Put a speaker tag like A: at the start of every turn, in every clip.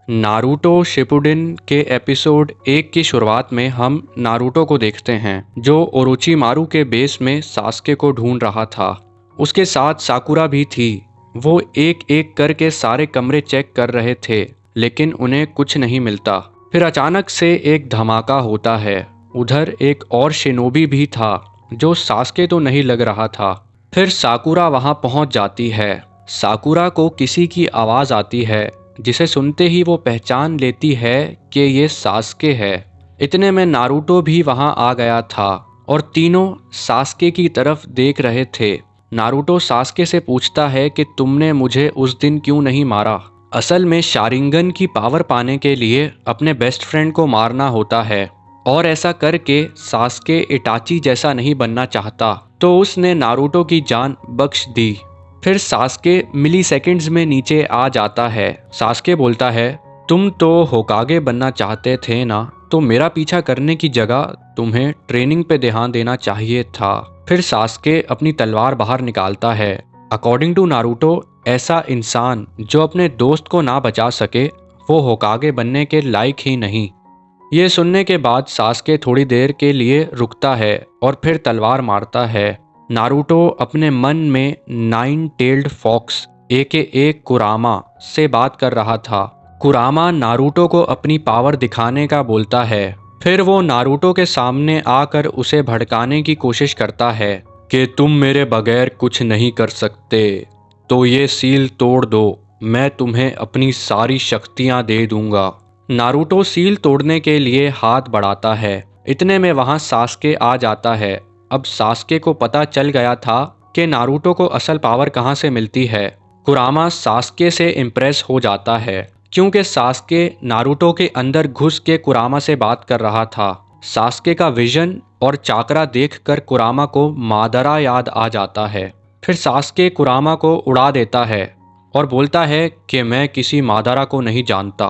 A: Naruto Shippuden के episode 1 की शुरुआत में हम नारुतो को देखते हैं जो ओरोचिमारू के बेस में सास्के को ढूंढ रहा था। उसके साथ साकुरा भी थी। वो एक एक करके सारे कमरे चेक कर रहे थे लेकिन उन्हें कुछ नहीं मिलता। फिर अचानक से एक धमाका होता है। उधर एक और शिनोबी भी था जो सास्के तो नहीं लग रहा था। फिर साकुरा वहां पहुंच जाती है। साकुरा को किसी की आवाज आती है जिसे सुनते ही वो पहचान लेती है कि ये सास्के है। इतने में नारुतो भी वहां आ गया था और तीनों सास्के की तरफ देख रहे थे। नारुतो सास्के से पूछता है कि तुमने मुझे उस दिन क्यों नहीं मारा। असल में शारिंगन की पावर पाने के लिए अपने बेस्ट फ्रेंड को मारना होता है और ऐसा करके सास्के इटाची जैसा नहीं बनना चाहता, तो उसने नारुतो की जान बख्श दी। फिर सास्के मिली सेकेंड्स में नीचे आ जाता है। सास्के बोलता है, तुम तो होकागे बनना चाहते थे ना, तो मेरा पीछा करने की जगह तुम्हें ट्रेनिंग पे ध्यान देना चाहिए था। फिर सास्के अपनी तलवार बाहर निकालता है। अकॉर्डिंग टू नारुतो, ऐसा इंसान जो अपने दोस्त को ना बचा सके वो होकागे बनने के लायक ही नहीं। ये सुनने के बाद सास्के थोड़ी देर के लिए रुकता है और फिर तलवार मारता है। नारुतो अपने मन में 9-टेल्ड फॉक्स AKA कुरामा से बात कर रहा था। कुरामा नारुतो को अपनी पावर दिखाने का बोलता है। फिर वो नारुतो के सामने आकर उसे भड़काने की कोशिश करता है कि तुम मेरे बगैर कुछ नहीं कर सकते, तो ये सील तोड़ दो, मैं तुम्हें अपनी सारी शक्तियां दे दूंगा। नारुतो सील तोड़ने के लिए हाथ बढ़ाता है। इतने में वहां सास्के आ जाता है। अब सास्के को पता चल गया था कि नारुतो को असल पावर कहां से मिलती है। कुरामा सास्के से इम्प्रेस हो जाता है क्योंकि सास्के नारुतो के अंदर घुस के कुरामा से बात कर रहा था। सास्के का विजन और चाकरा देखकर कुरामा को मादरा याद आ जाता है। फिर सास्के कुरामा को उड़ा देता है और बोलता है कि मैं किसी मादरा को नहीं जानता।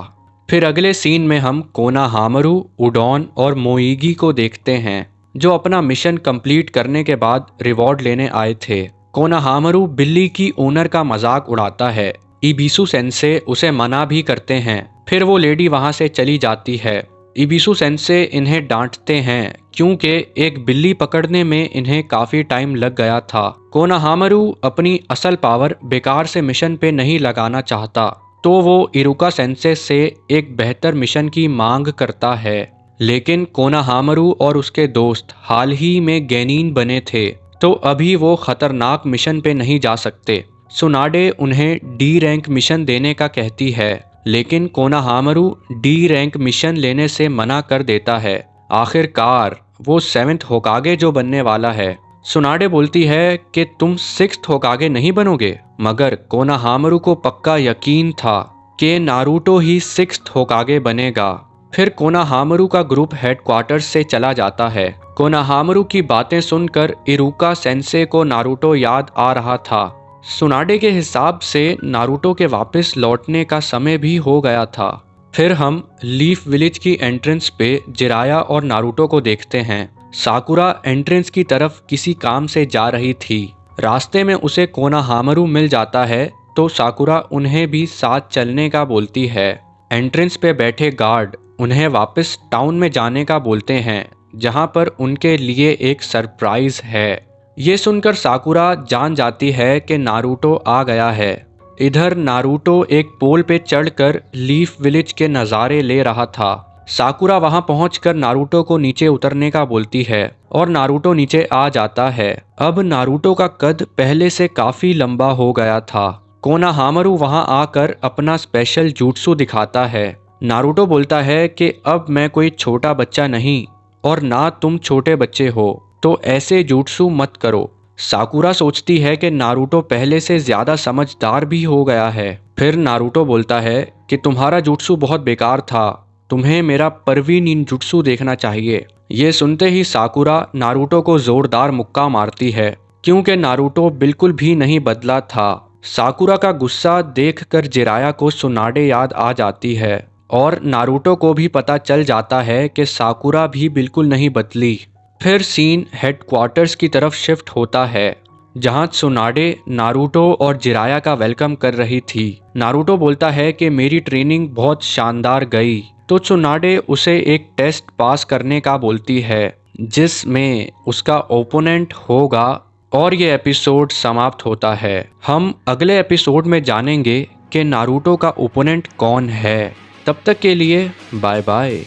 A: फिर अगले सीन में हम कोनाहामारू, उडॉन और मोईगी को देखते हैं जो अपना मिशन कंप्लीट करने के बाद रिवॉर्ड लेने आए थे। कोनाहामारू बिल्ली की ओनर का मजाक उड़ाता है। इबिसु सेंसे उसे मना भी करते हैं। फिर वो लेडी वहां से चली जाती है। इबिसु सेंसे इन्हें डांटते हैं क्योंकि एक बिल्ली पकड़ने में इन्हें काफी टाइम लग गया था। कोनाहामारू अपनी असल पावर बेकार से मिशन पे नहीं लगाना चाहता, तो वो इरुका सेंसे से एक बेहतर मिशन की मांग करता है। लेकिन कोनाहामारू और उसके दोस्त हाल ही में गेनिन बने थे, तो अभी वो खतरनाक मिशन पे नहीं जा सकते। सुनाडे उन्हें D रैंक मिशन देने का कहती है, लेकिन कोनाहामारू D रैंक मिशन लेने से मना कर देता है। आखिरकार वो 7th होकागे जो बनने वाला है। सुनाडे बोलती है कि तुम 6th होकागे नहीं बनोगे, मगर कोनाहामारू को पक्का यकीन था कि नारुतो ही 6th होकागे बनेगा। फिर कोनाहामारू का ग्रुप हेडक्वार्टर्स से चला जाता है। कोनाहामारू की बातें सुनकर इरुका सेंसे को नारुतो याद आ रहा था। सुनाडे के हिसाब से नारुतो के वापस लौटने का समय भी हो गया था। फिर हम लीफ विलेज की एंट्रेंस पे जिराया और नारुतो को देखते हैं। साकुरा एंट्रेंस की तरफ किसी काम से जा रही थी। रास्ते में उसे कोनाहामारू मिल जाता है, तो साकुरा उन्हें भी साथ चलने का बोलती है। एंट्रेंस पे बैठे गार्ड उन्हें वापस टाउन में जाने का बोलते हैं, जहां पर उनके लिए एक सरप्राइज है। ये सुनकर साकुरा जान जाती है कि नारुतो आ गया है। इधर नारुतो एक पोल पे चढ़कर लीफ विलेज के नज़ारे ले रहा था। साकुरा वहां पहुंचकर नारुतो को नीचे उतरने का बोलती है और नारुतो नीचे आ जाता है। अब नारुतो का कद पहले से काफी लंबा हो गया था। कोनाहामारू वहां आकर अपना स्पेशल जूट्सु दिखाता है। नारुतो बोलता है कि अब मैं कोई छोटा बच्चा नहीं और ना तुम छोटे बच्चे हो, तो ऐसे जूट्सु मत करो। साकुरा सोचती है कि नारुतो पहले से ज्यादा समझदार भी हो गया है। फिर नारुतो बोलता है कि तुम्हारा जूट्सु बहुत बेकार था, तुम्हें मेरा परवी निंजुत्सु देखना चाहिए। ये सुनते ही साकुरा नारुतो को जोरदार मुक्का मारती है क्योंकि नारुतो बिल्कुल भी नहीं बदला था। साकुरा का गुस्सा देखकर जिराया को सुनाडे याद आ जाती है और नारुतो को भी पता चल जाता है कि साकुरा भी बिल्कुल नहीं बदली। फिर सीन हेडक्वार्टर्स की तरफ शिफ्ट होता है। जहां त्सुनाडे नारुतो और जिराया का वेलकम कर रही थी। नारुतो बोलता है कि मेरी ट्रेनिंग बहुत शानदार गई, तो त्सुनाडे उसे एक टेस्ट पास करने का बोलती है जिसमें उसका ओपोनेंट होगा और ये एपिसोड समाप्त होता है। हम अगले एपिसोड में जानेंगे कि नारुतो का ओपोनेंट कौन है। तब तक के लिए बाय बाय।